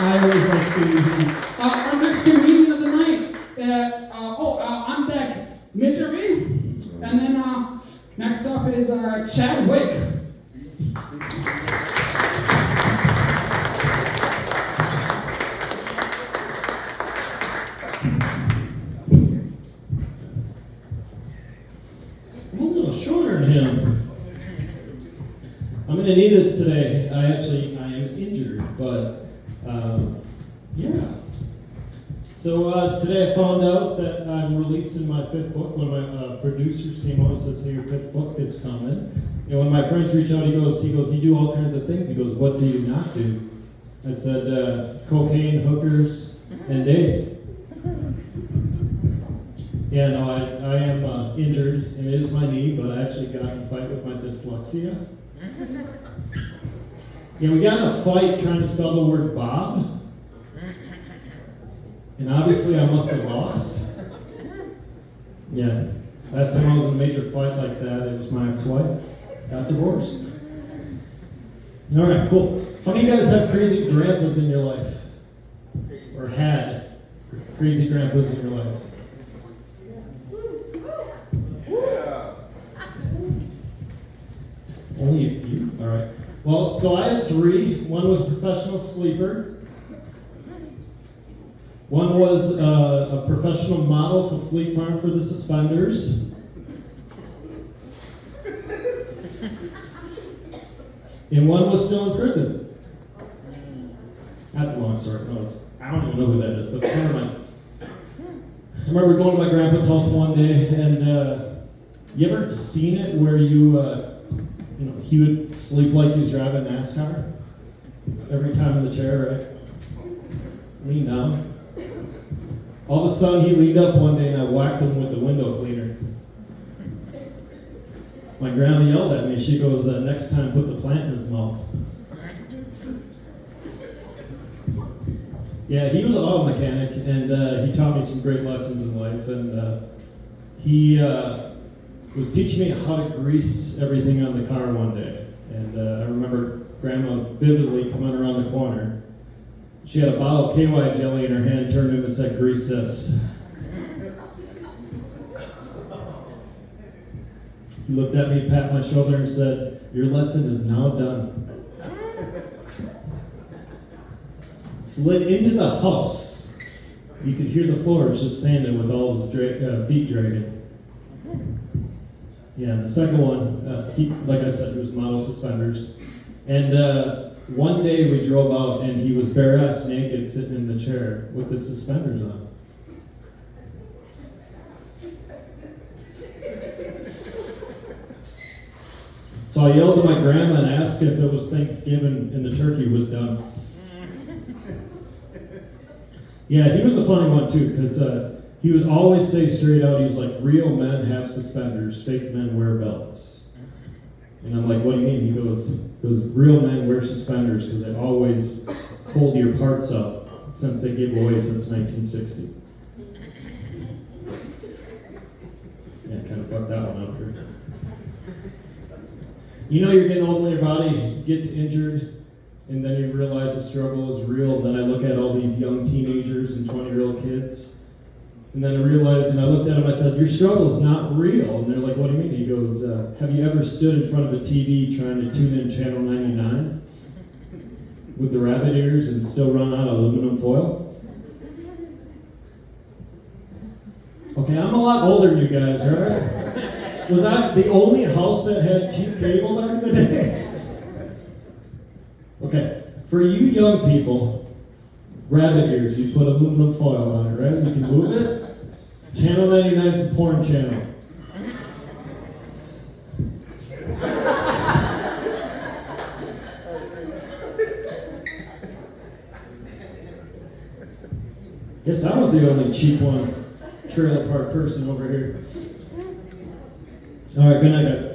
I always like to. Our next comedian of the night, on deck, Misery. And then next up is Chadwick. I'm a little shorter than him. I'm going to need this today. I am injured, but yeah. So today I found out that I'm releasing my fifth book. One of my producers came on and says, "Hey, your fifth book is coming." And when my friends reach out, he goes, "You do all kinds of things." He goes, "What do you not do?" I said, "Cocaine, hookers, and dating." Yeah, no, I am injured, and it is my knee, but I actually got in a fight with my dyslexia. Yeah, we got in a fight trying to spell the word Bob, and obviously I must have lost. Yeah, last time I was in a major fight like that, it was my ex-wife. Got divorced. All right, cool. How many of you guys have crazy grandpas in your life? Or had crazy grandpas in your life? Only a few? All right. Well, so I had three. One was a professional sleeper. One was a professional model for Fleet Farm for the suspenders. And one was still in prison. That's a long story. No, I don't even know who that is, but never mind. I remember going to my grandpa's house one day, and you ever seen it where he would sleep like he was driving NASCAR? Every time in the chair, right? Lean down. All of a sudden, he leaned up one day and I whacked him with the window cleaner. My grandma yelled at me. She goes, "Next time, put the plant in his mouth." Yeah, he was an auto mechanic, and he taught me some great lessons in life. And he was teaching me how to grease everything on the car one day. And I remember Grandma vividly coming around the corner. She had a bottle of KY jelly in her hand, turned to him and said, "Grease this." He looked at me, pat my shoulder, and said, "Your lesson is now done." Slid into the house. You could hear the floor was just sanded with all his feet dragging. Yeah, and the second one, he, like I said, was model suspenders. And one day we drove out and he was bare-ass naked sitting in the chair with the suspenders on. So I yelled to my grandma and asked if it was Thanksgiving and the turkey was done. Yeah, he was a funny one too, because he would always say straight out, he was like, "Real men have suspenders, fake men wear belts." And I'm like, "What do you mean?" He goes, "Real men wear suspenders because they always hold your parts up since they gave away since 1960. Yeah, kind of fucked that one up here. You know you're getting old when your body gets injured, and then you realize the struggle is real, and then I look at all these young teenagers and 20-year-old kids, and then I realized, and I looked at him, I said, "Your struggle is not real." And they're like, "What do you mean?" He goes, "Have you ever stood in front of a TV trying to tune in Channel 99 with the rabbit ears and still run out of aluminum foil?" Okay, I'm a lot older than you guys, right? Was that the only house that had cheap cable back in the day? Okay, for you young people, rabbit ears, you put aluminum foil on it, right? You can move it. Channel 99 is the porn channel. Guess I was the only cheap one, trailer park person over here. All right, good night, guys.